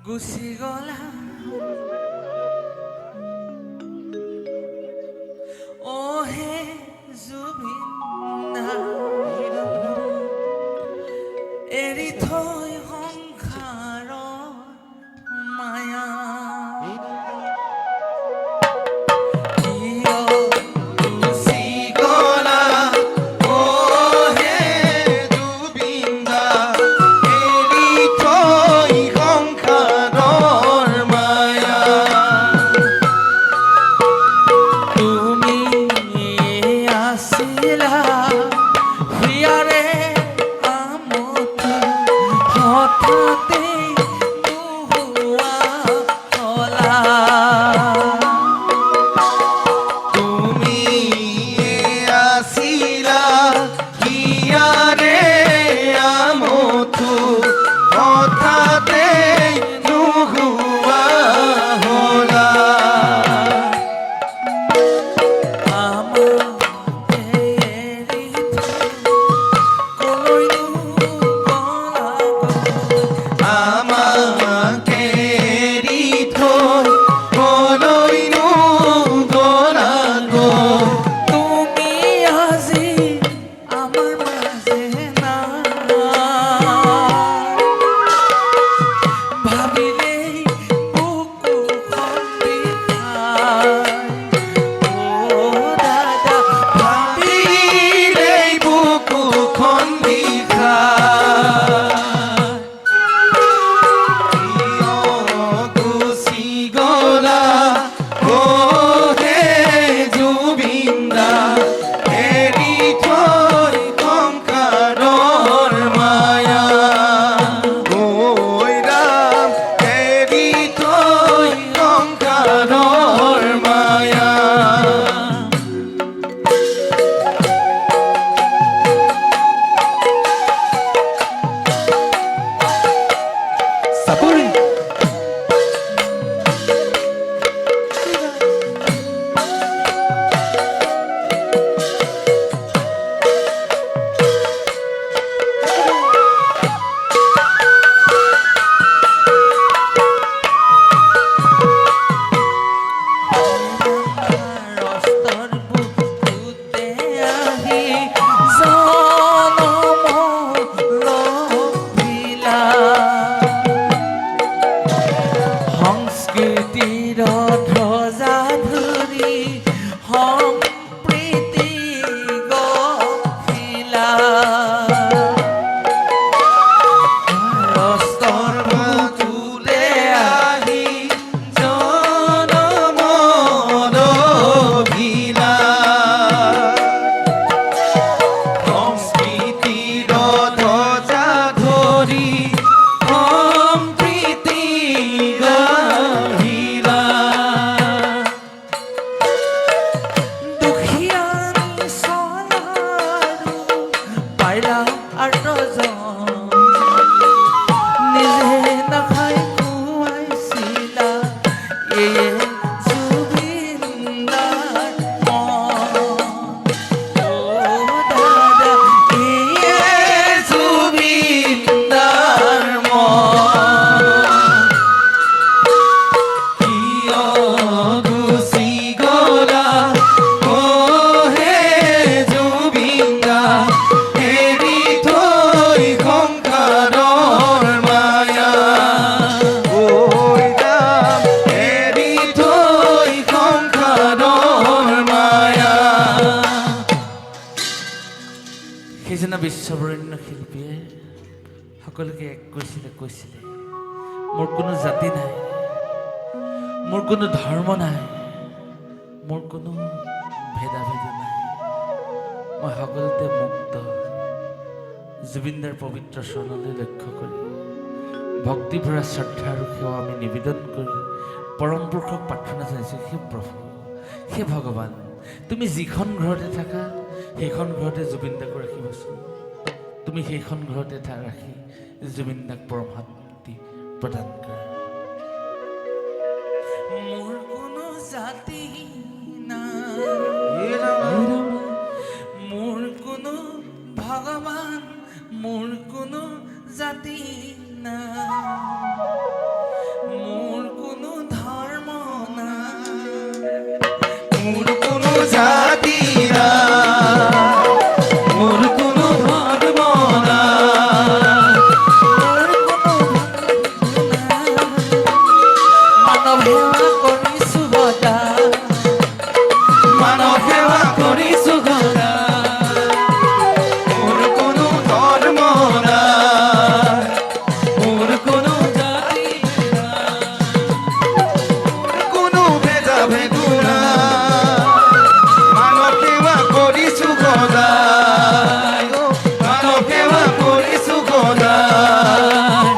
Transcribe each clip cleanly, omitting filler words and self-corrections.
গুচি গলা অ হে জুবিন এৰি থৈ সংসাৰৰ মায়া বিশ্ববৰেণ্য শিল্পীয়ে সকলোকে এক কৈছিলে মোৰ কোনো জাতি নাই, মোৰ কোনো ধৰ্ম নাই, মোৰ কোনো ভেদাভেদ নাই, মই সকলোতে মুক্ত। জুবিনদাৰ পবিত্ৰ চৰণলৈ লক্ষ্য কৰি ভক্তি ভৰা শ্ৰদ্ধা আৰু সেৱা আমি নিবেদন কৰি পৰম পুৰুষক প্ৰাৰ্থনা জনাইছোঁ, হে প্ৰভু, হে ভগৱান, তুমি যিখন ঘৰতে থাকা সেইখন ঘৰতে জুবিনদাকো ৰাখিবাচোন। তুমি সেইখন ঘৰতে ৰাখি জুবিনদাক পৰম শান্তি প্ৰদান কৰা। মোৰ কোনো জাতি নাই, মোৰ কোনো ভগৱান, মোৰ কোনো জাতি নাই, মোৰ কোনো ধৰ্ম নাই, মোৰ কোনো জাতি নাই, মোৰ কোনো ধৰ্ম নাই, মানৱ সেৱা কৰিছো সদায়, মানৱ সেৱা কৰিছো সদায়। মোৰ কোনো ধৰ্ম নাই, মোৰ কোনো জাতি নাই, মোৰ কোনো ভেদাভেদো নাই, মানৱ সেৱা কৰিছো সদায়, মানৱ সেৱা কৰিছো সদায়।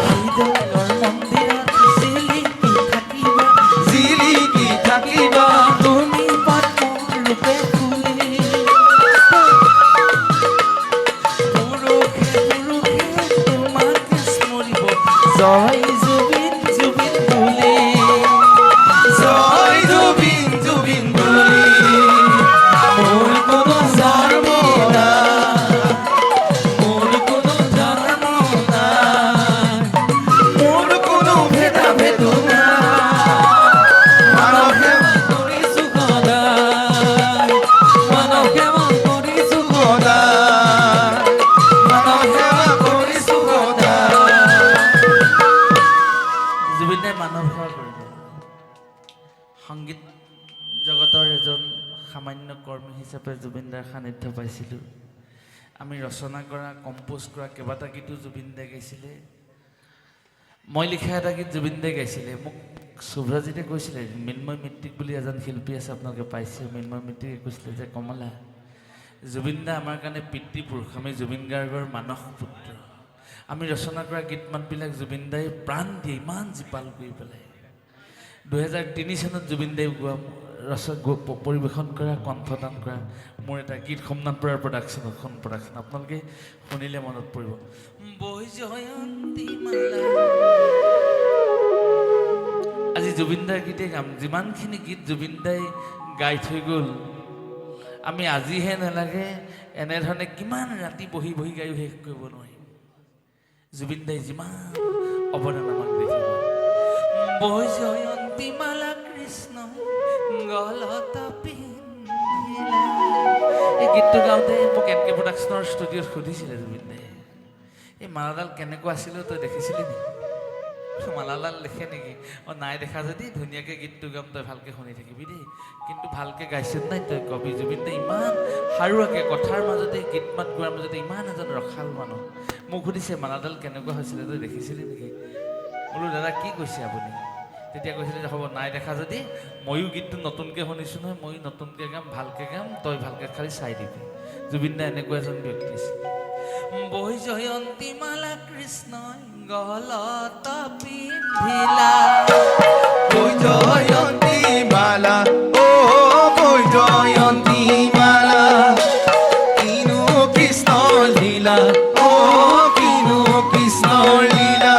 হৃদয়ৰ মন্দিৰত জিলিকি থাকিবা, জিলিকি থাকিবা তুমি পদ্মৰূপে ফুলি। পুৰুষে পুৰুষে তোমাক স্মৰিব, জয় জুবিন জুবিন বুলি। জয় জুবিন জুবিন বুলি। মোৰ কোনো ধৰ্ম নাই, মোৰ কোনো ধৰ্ম নাই, মোৰ কোনো ভেদাভেদো নাই, মানৱ সেৱা কৰিছো সদায়, মানৱ সেৱা কৰিছো সদায়, মানৱ সেৱা কৰিছো সদায়। জুবিনে মানৱ সেৱা কৰিব। সংগীত জগতৰ এজন সামান্য কৰ্মী হিচাপে জুবিনদাৰ সান্নিধ্য পাইছিলোঁ। আমি ৰচনা কৰা কম্প'জ কৰা কেইবাটা গীতো জুবিনদাই গাইছিলে। মই লিখা এটা গীত জুবিনদাই গাইছিলে। মোক শুভ্ৰজিতে কৈছিলে, মৃন্ময় মিত্তিক বুলি এজন শিল্পী আছে, আপোনালোকে পাইছে, মৃন্ময় মিত্তিকে কৈছিলে যে কমলা, জুবিনদা আমাৰ কাৰণে পিতৃপুৰুষ, আমি জুবিন গাৰ্গৰ মানস পুত্ৰ। আমি ৰচনা কৰা গীত মাতবিলাক জুবিনদাই প্ৰাণ দিয়ে, ইমান জীপাল কৰি পেলাই। 2003 চনত জুবিনদাই পৰিৱেশন কৰা, কণ্ঠদান কৰা মোৰ এটা গীত সোমনাথ বৰাৰ প্ৰডাকশ্যন আপোনালোকে শুনিলে মনত পৰিব। বৈজয়ন্তীমালা। আজি জুবিনদাৰ গীতে গাম। যিমানখিনি গীত জুবিনদাই গাই থৈ গ'ল, আমি আজিহে নালাগে এনেধৰণে কিমান ৰাতি বহি বহি গায়ো শেষ কৰিব নোৱাৰিম। জুবিনদাই যিমান অৱদান আমাক দেখিব। বৈজয়ন্তীমালা কৃষ্ণ গলত পিন্ধিলা। এই গীতটো গাওঁতে মোক এন কে প্ৰডাকশ্যনৰ ষ্টুডিঅ'ত সুধিছিলে জুবিনদাই, এই মালাডাল কেনেকুৱা আছিলে তই দেখিছিলি নেকি? মালাডাল লিখে নেকি? নাই দেখা যদি ধুনীয়াকৈ গীতটো গাম, তই ভালকৈ শুনি থাকিবি দেই, কিন্তু ভালকৈ গাইছে নাই তই কবি। জুবিনদাই ইমান সাৰুৱাকৈ কথাৰ মাজতে গীত মাত গোৱাৰ মাজতে ইমান এজন ৰসাল মানুহ। মোক সুধিছে মালাডাল কেনেকুৱা হৈছিলে তই দেখিছিলি নেকি? বোলো দাদা কি কৈছে আপুনি? তেতিয়া কৈছিলে যে হ'ব, নাই দেখা যদি ময়ো গীতটো নতুনকৈ শুনিছোঁ নহয়, ময়ো নতুনকৈ গাম, ভালকৈ গাম, তই ভালকৈ খালি চাই দিবি। জুবিনদা এনেকুৱা এজন ব্যক্তি আছিল। বৈজয়ন্তীমালা কৃষ্ণই গলত পিন্ধিলা, বৈজয়ন্তীমালা, ও বৈজয়ন্তীমালা, কিনো কৃষ্ণৰ লীলা, ও কিনো কৃষ্ণৰ লীলা।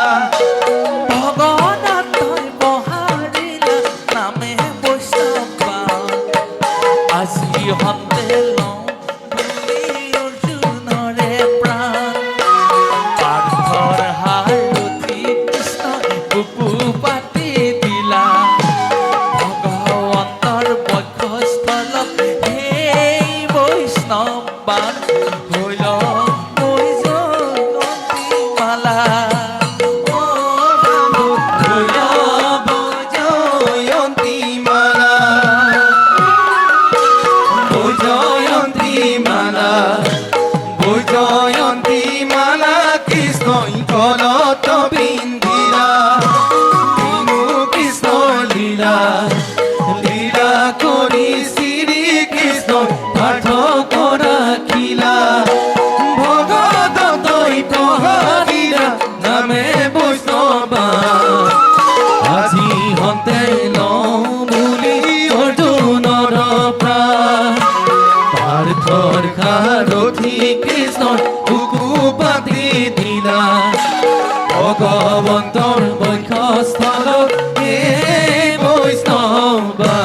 ভগৱতই বহাৰিলা নামে বৈষ্ণৱা, আজি হন্তে লওঁ বুলি অৰ্জুনৰে প্ৰাণ। পাৰ্থৰ হাৰথি কৃষ্ণই বুকু পাতি দিলা, ভগৱন্তৰ বক্ষস্থলত সেই বৈষ্ণৱান হৈল বৈজয়ন্তীমালা। বৈজয়ন্তীমালা, বৈজয়ন্তীমালা, বৈজয়ন্তীমালা, কৃষ্ণই গলত পিন্ধিলা, কিনো কৃষ্ণৰ লীলা, লীলা কৰি শ্ৰী কৃষ্ণই পাৰ্থক ৰাখিলা, ভগৱতই পহাৰিলা নামে বৈষ্ণৱা, আজি হন্তে লওঁ বুলি অৰ্জুনৰ প্ৰাণ। পাৰ্থৰ সাৰথি কৃষ্ণই বুকু পাতি দিলা, ভগৱন্তৰ বক্ষস্থলত এই বৈষ্ণৱা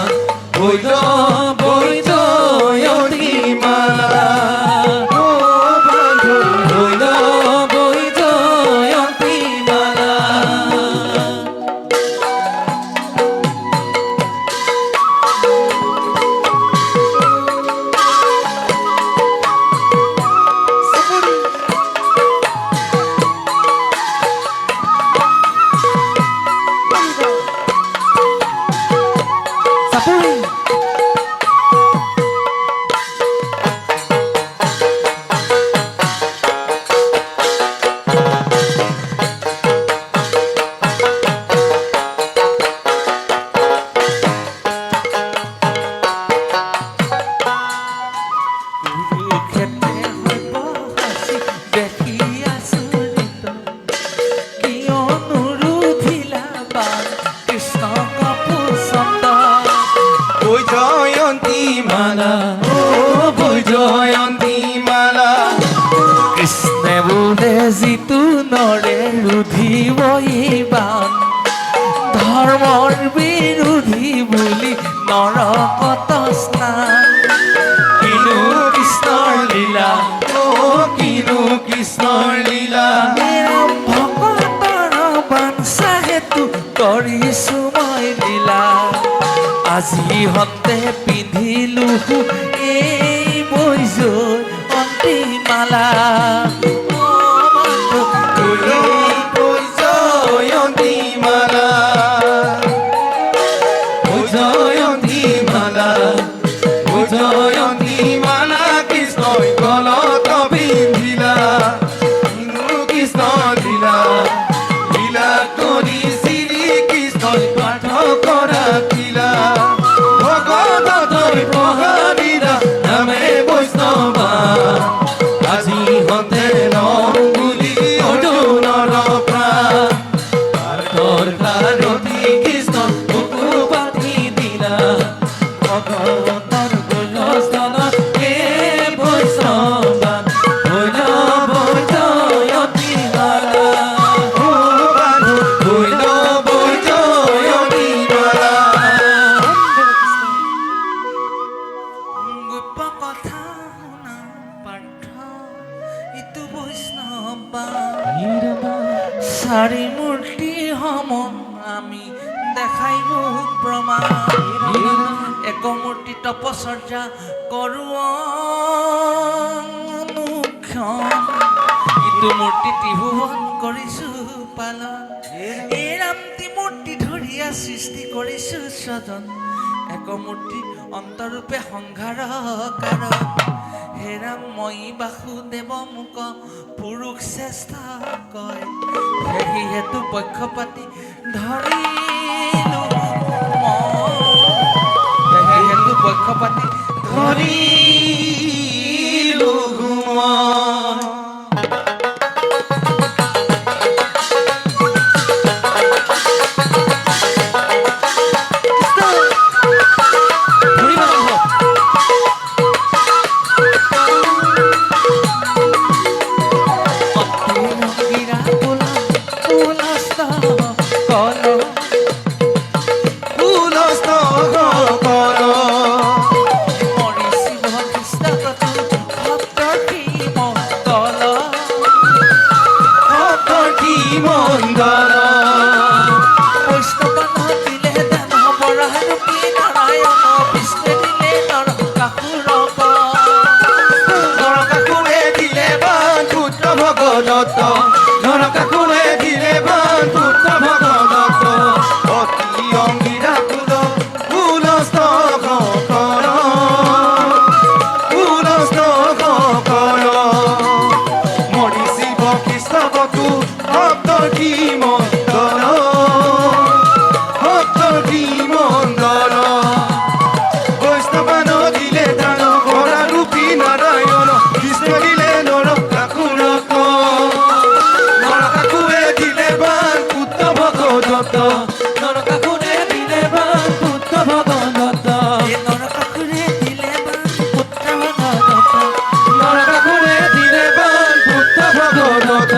হৈল বৈজয়ন্তীমালা, ও বন্ধু হৈল বৈজয়ন্তীমালা। স্নান কিনো কৃষ্ণৰ লীলা কিনো কৃষ্ণৰ লীলা ভকতৰ বাঞ্ছা হেতু কৰিছো মই লীলা আজি হতে পিন্ধিলো এই বৈজৰ অন্তিমালা জয়ন্তী মালা জয়ন্তী মালা জয়ন্তী মালা কৃষ্ণই গলত পিন্ধিলা কিনো কৃষ্ণ লীলা লীলা কৰি শ্ৰী কৃষ্ণই পাঠ কৰা লীলা ভগৱতৰ প্ৰসাদিলা নামে বৈষ্ণৱা আজি হতে ৰং বুলি অৰ্জুনৰ প্ৰাণ পাৰ্থৰ সাৰথি কৃষ্ণ বুকু পাতি দিলা ভগৱতৰ গলস্থলত হে বৈষ্ণৱা বৈষ্ণৱ জয়ন্তী মালা বৈষ্ণৱ জয়ন্তী মালা গোপ কথা শুনা পাৰ্থ ইটো বৈষ্ণৱা চাৰি মূৰ্তি সম আমি দেখাই মোক প্ৰমাণ এক মূৰ্তি তপচৰ্যা কৰোঁ অনুক্ষণ ইটো মূৰ্তি ত্ৰিভুৱন কৰিছো পালন এই ৰামটি মূৰ্তি ধৰিয়া সৃষ্টি কৰিছো স্বজন এক মূৰ্তি অন্তৰূপে সংঘাৰ কাৰণ হে ৰাম মই বাসুদেৱ মোক পুৰুষ শ্ৰেষ্ঠ কয় সেই হেতু পক্ষপাতি ধৰিলো সেই হেতু পক্ষপাতি ধৰিলো মই নৰকাসুৰে দিলে বাণ পুত্ৰ ভগদত্ত অতি অংগীৰা কুলস্থ কৰ মৰি শিৱ কৃষ্ণ বকু ভক্তৰ কি মন্দৰ বৈষ্ণৱা দিলে দান কৰা ৰূপী নাৰায়ণ কৃষ্ণ দিলে নৰকাসুৰক নৰকাসুৰে দিলে বাণ পুত্ৰ ভগদত্ত নৰকাসুৰে দিলে বাণ পুত্ৰ ভগদত্ত নৰকাসুৰে দিলে বাণ পুত্ৰ ভগদত্ত নৰকাসুৰে দিলে বাণ পুত্ৰ ভগদত্ত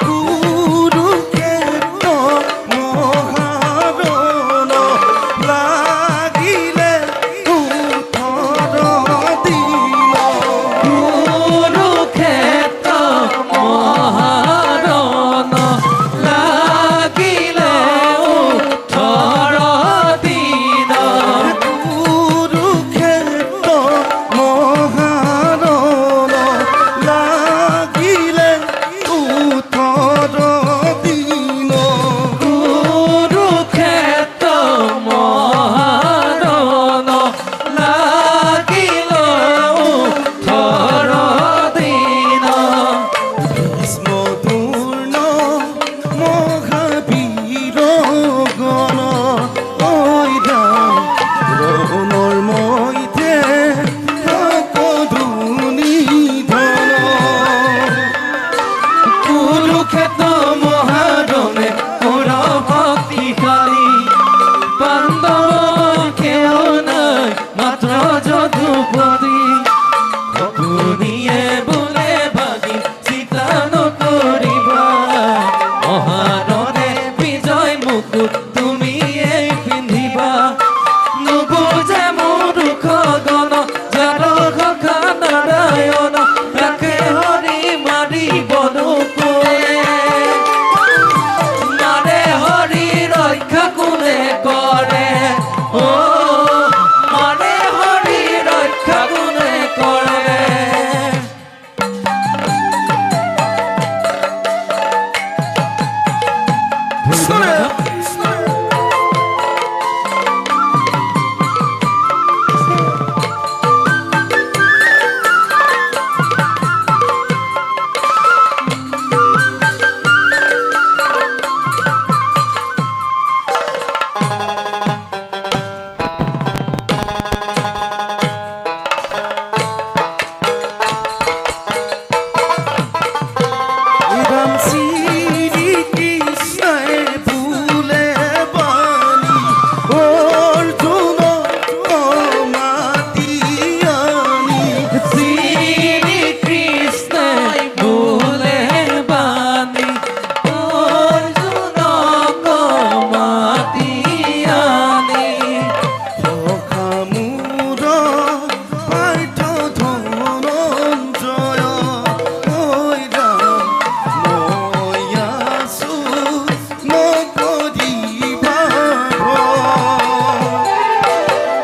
কুরুক্ষেত্র মহারণ লাগিলে উত্তর দিল কুরুক্ষেত্র মহারণ লাগিলে উত্তর দিন কুরুক্ষেত্র মহারণ লাগিলে উত্তর দিন কুরুক্ষেত্র মহারণ লাগিলে উত্তর দিন ভীষ্মপূর্ণ মহাবীর গণ রণর মধ্যে কদুনি ধন কুরুক্ষেত্র মহারণে কর ভক্তিশালী পাণ্ডব কেউ নাই মাত্র যদুপতি দুনিয়ে বলে ভাগি চিতান করিবা মহারণে বিজয় মুকুট তুমি এই পিন্ধিবা নুবুঝে মূর্খ গণ যার ঘা নারায়ণ রাখে হরি মারিব নুকুলে মারে হরি রক্ষা কোনে করে ও মারে হরি রক্ষা কোনে করে রাম শ্রীকৃষ্ণে ভুলে বাণী অর্জুন মাতিয়ানি শ্রীকৃষ্ণ ভুলে বাণী অর্জুন মাতিয়ানি সখামূৰ পাৰ্থ ধনঞ্জয় ঐ ৰাম মই আছো নকৰিবা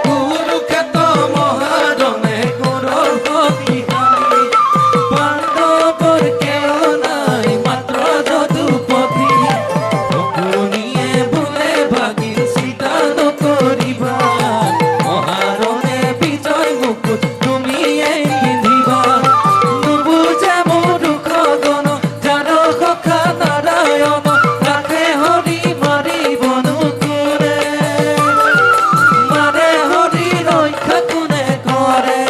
কুরুক্ষেত্র মহারণে কর ভক্তিশালী পাণ্ডবর কেউ নাই মাত্র যদুপতি নিয়ে ভুলে ভাগি সীতান করিবা মহারণে বিজয় মুকুট তুমি এই পিন্ধিবা নুবুঝে মূর্খ গণ যার ঘা নারায়ণ রাখে হরি মারিব নুকুলে মারে হরি রক্ষা কোনে করে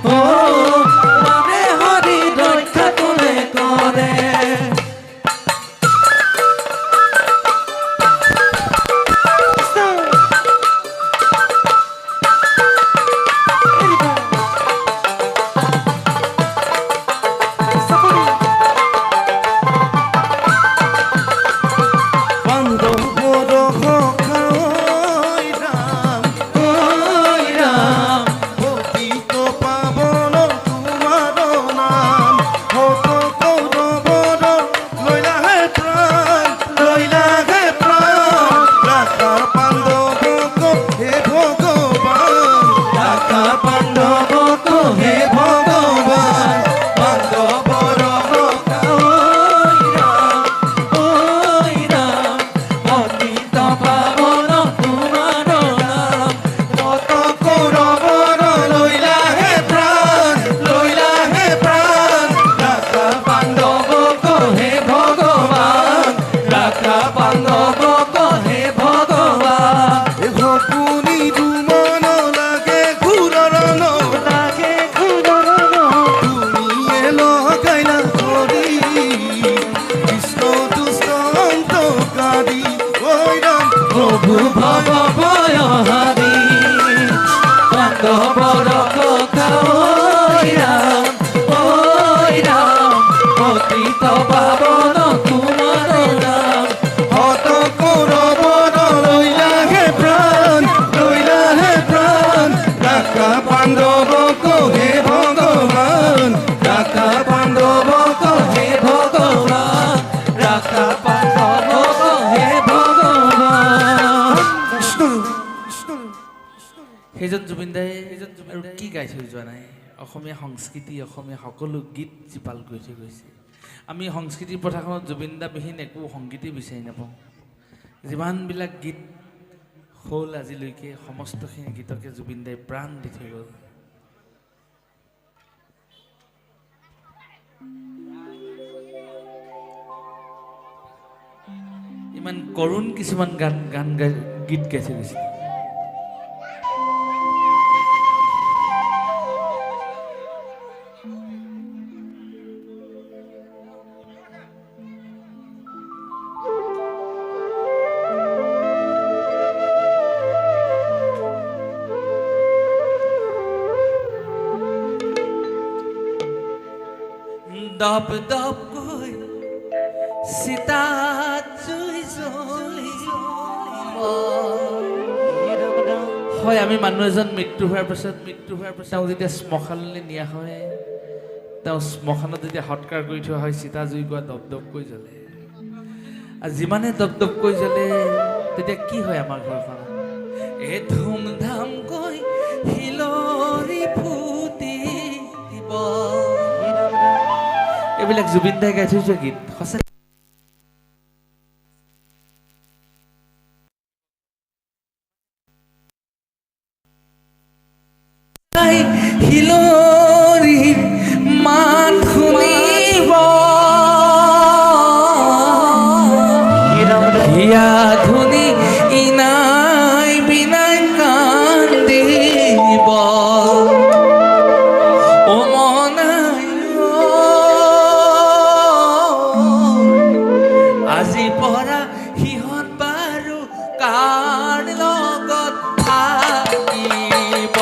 ও মারে হরি রক্ষা কোনে করে পাণ্ডৱৰ সখা ঐ ৰাম ঐ ৰাম পতিত পাৱন তোমাৰ নাম হত কৌৰৱৰ লৈলাহে প্ৰাণ ৰাখা পাণ্ডৱক হে ভগৱান ৰাখা পাণ্ডবক হে ভগবান পাণ্ডবৰ ৰক্ষা ঐ ৰাম পতিত পাবন তোমাৰ নাম হত কৌৰৱৰ লৈলাহে প্ৰাণ ৰাখা পাণ্ডবক হে ভগবান ৰাখা পাণ্ডবক হে ভগবান ভকুনি দুমন লাগে ঘূৰণৰ লাগে খুদৰন তুমিয়ে লগাইলা ধৰি কৃষ্ণ দুষ্ট অন্তকাৰী ঐ ৰাম প্ৰভু ভব ভয়হাৰি পাণ্ডবৰ কথা ওই ৰাম পতিত পাবন তোমাৰ নাম হত কৌৰবৰ লইলাহে প্ৰাণ ৰাখা পাণ্ডবক হে ভগবান ৰাখা পাণ্ডবক হে ভগৱান ৰাখা পাণ্ডৱক হে ভগৱান সেইজন জুবিন দাই আৰু কি গাই থৈ যোৱা নাই অসমীয়া সংস্কৃতি অসমীয়া সকলো গীত জীপাল কৰি থৈ গৈছে আমি সংস্কৃতিৰ পথাৰখনত জুবিন দা বিহীন একো সংগীতেই বিচাৰি নাপাওঁ যিমানবিলাক গীত হ'ল আজিলৈকে সমস্তখিনি গীতকে জুবিন দাই প্ৰাণ দি থৈ গ'ল ইমান কৰুণ কিছুমান গান গাই গীত গাই থৈ গৈছে দপ দপ কৈ সীতা জুই জ্বলিব হয় আমি মানুহ এজন মৃত্যু হোৱাৰ পাছত তেওঁ যেতিয়া শ্মশানলৈ নিয়া হয় তেওঁ শ্মশানত যেতিয়া সৎকাৰ কৰি থোৱা হয় সীতা জুই কোৱা দপ দপকৈ জ্বলে আৰু যিমানে দপ দপকৈ জ্বলে তেতিয়া কি হয় আমাৰ ঘৰখনত এই ধুমধামকৈ হিলৰি ফুটি দিব এইবিলাক জুবিন দাই গাই থৈ যোৱা গীত সঁচা হিলৰিৰ মাত শুনিব হিয়া ধুনি ইনাই বিনাই কান্দিব ও মনাই আজি পৰা সিহঁত বাৰু কাৰ লগত থাকিব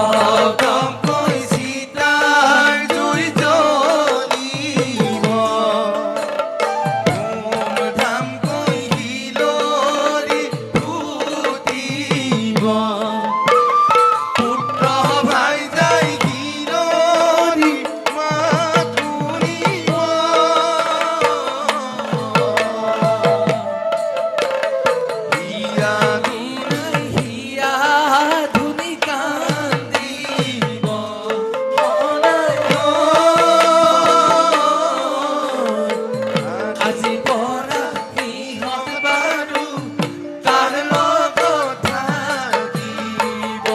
দপদপকৈ সীতাৰ জুই জ্বলিব ধুমধামকৈ হিলৰি ফুটিব পুত্ৰ ভাই যাই হিলৰি মাত শুনিব হিয়া হিয়া ধুনি কান্দিব আজি পৰা সিহঁত বাৰু কাৰ লগত থাকিব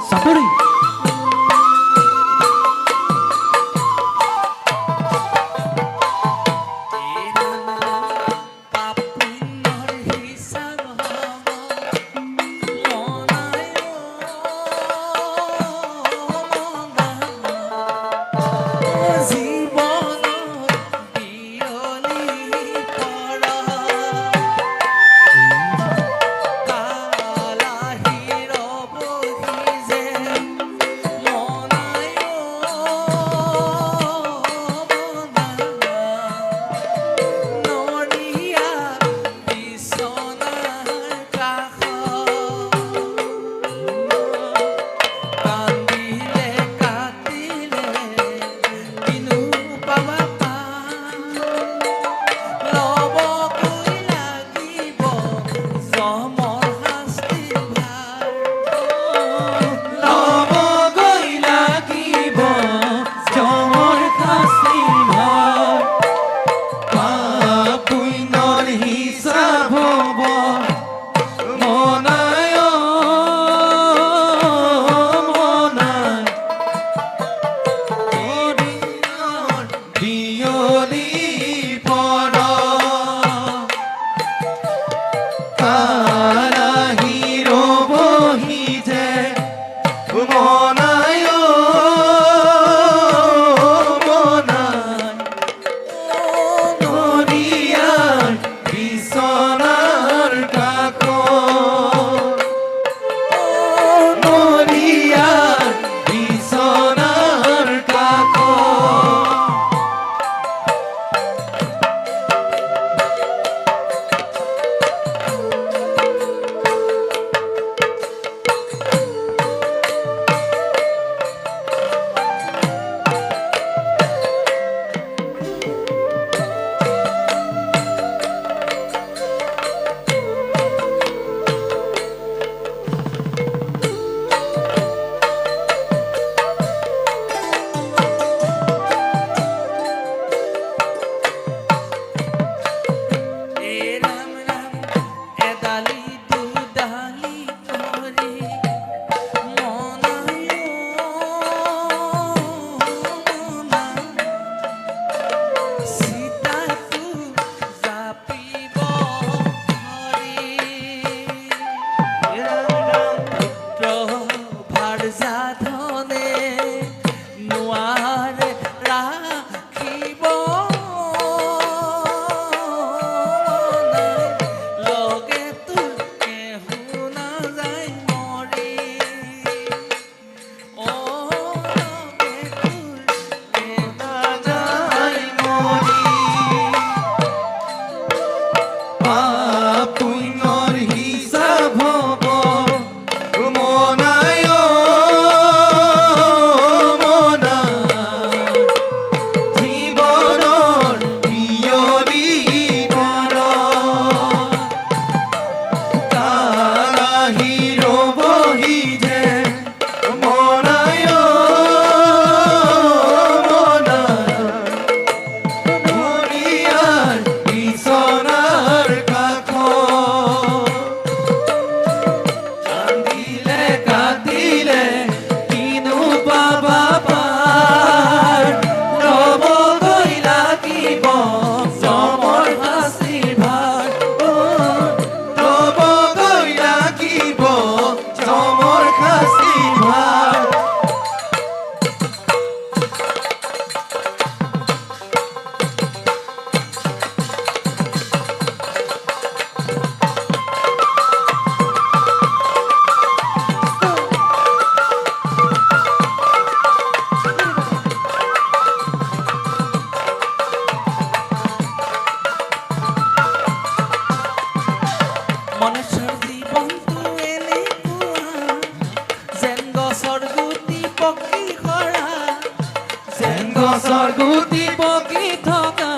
চাপৰি গছৰ গুটি পকি থকা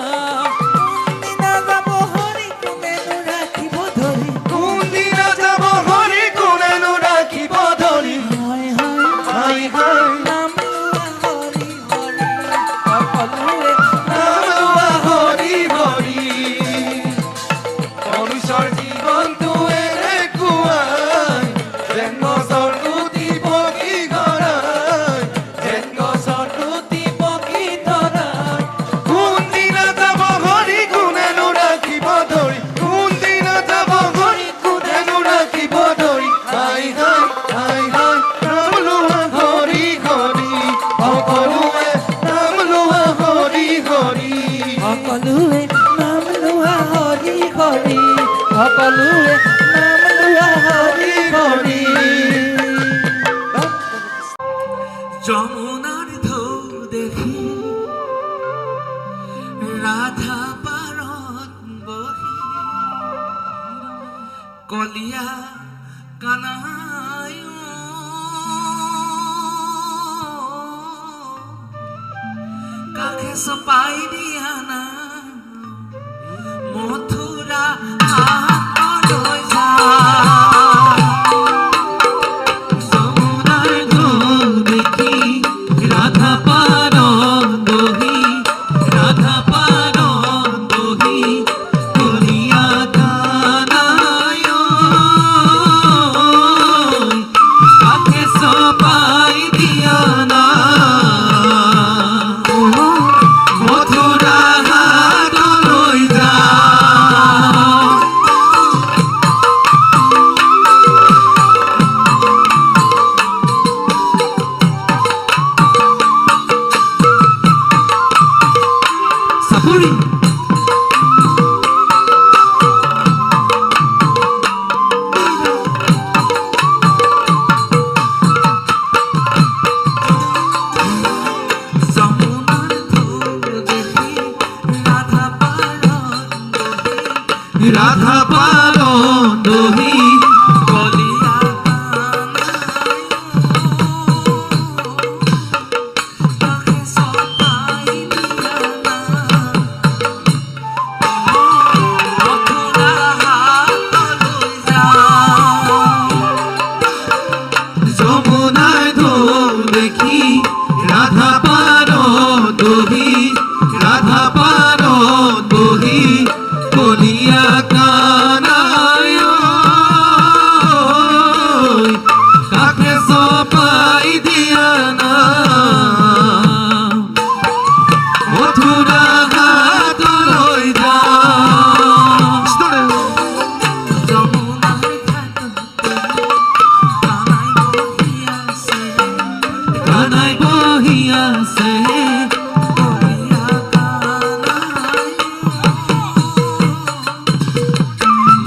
কোনদিনা যাব হৰি কোনেনো ৰাখিব ধৰি কোনদিনা যাব হৰি কোনেনো ৰাখিব ধৰি হায় হায় হাই হাই নাম লোৱা হৰি হৰি সকলোৱে নাম লোৱা হৰি হৰি মনুষ্যৰ জীৱনটো এনেকুৱাই যেন গছৰ গুটি পকি গৰাই যেন গছৰ গুটি পকি ধৰা কোনদিনা যাব হৰি কোনেনো ৰাখিব ধৰি কোনদিনা যাব হৰি কোনেনো ৰাখিব ধৰি হাই হাই হাই হাই নাম লোৱা হৰি হৰি সকলোৱে নাম লোৱা হৰি হৰি সকলোৱে নাম লোৱা হৰি হৰি সকলোৱে নাম লোৱা হৰি হৰি যমুনার ঢৌ দেখি রাধা পারত বহি কলিয়া কানায় কাকে সপাই দিয়া না মথুরা হাত লই যা যমুনার ঢেউ দেখি রাধা পারত বহি রাধা পারত বহি কলিয়া কানায় কাকে সপাই দিয়া না মথুরা হাত লই যা সাপুরি যমুনার ঢেউ দেখি রাধা পারত বহি রাধা পারত বহি কলিয়া কাকে সপাই দিয়া না মথুরা হাত লই যা যমুনায় ঢেউ দেখি রাধা পারত বহি রাধা পারত বহি কলিয়া কানায় কাকে সপাই দিয়া না মথুরা হাত লই যা যমুনার ঘাট কানাই বহিয়াছে কলিয়া কানাই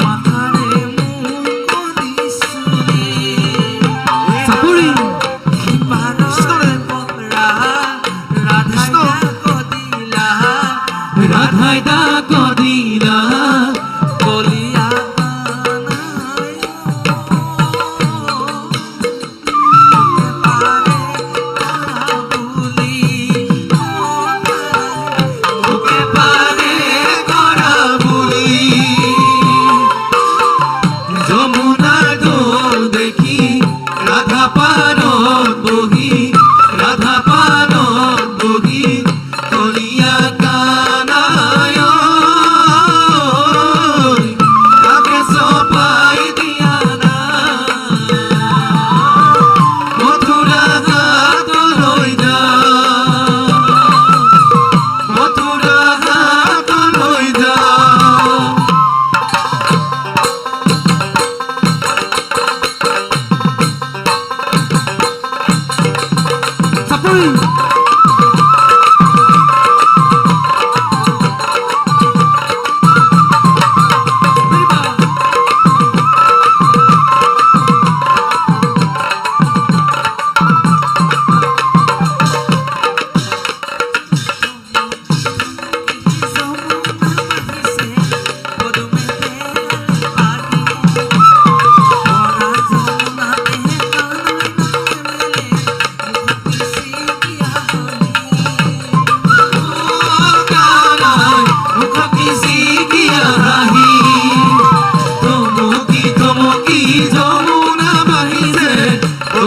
মাথারে মুখ দিছুনি সাপুরি পাররে পরা রাধাই কদিলা রাধাই দা কদিলা কলিয়া কানাই যমুনার ঢেউ দেখি রাধা পারত বহি রাধা পারত বহি কলিয়া কানায় কাকে সপাই দিয়া না মথুরা হাত লই যা মথুরা হাত লই যা সাপুরি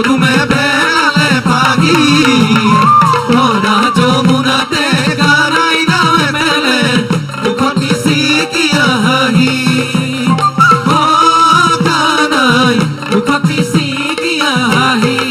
পদুমে বেলালে পাহি ভরা যমুনাতে গানাই নামে মেলে মুখত মিচিকিয়া হাঁহি অ কানাই মুখত মিচিকিয়া হাঁহি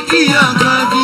Kia